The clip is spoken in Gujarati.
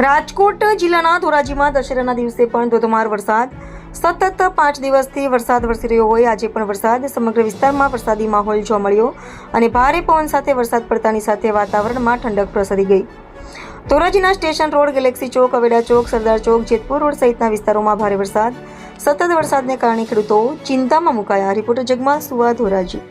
રાજકોટ જિલ્લાના ધોરાજીમાં દશેરાના દિવસે પણ ધોધમાર વરસાદ. સતત 5 દિવસથી વરસાદ વરસી રહ્યો હોય આજે પણ વરસાદ. સમગ્ર વિસ્તારમાં વરસાદી માહોલ જોવા મળ્યો અને ભારે પવન સાથે વરસાદ પડતાની સાથે વાતાવરણમાં ઠંડક પ્રસરી ગઈ. ધોરાજીના સ્ટેશન રોડ, ગેલેક્સી ચોક, અવેડા ચોક, સરદાર ચોક, જેતપુર રોડ સહિતના વિસ્તારોમાં ભારે વરસાદ. સતત વરસાદને કારણે ખેડૂતો ચિંતામાં મુકાયા. રિપોર્ટર જગમાલ સુવા, ધોરાજી.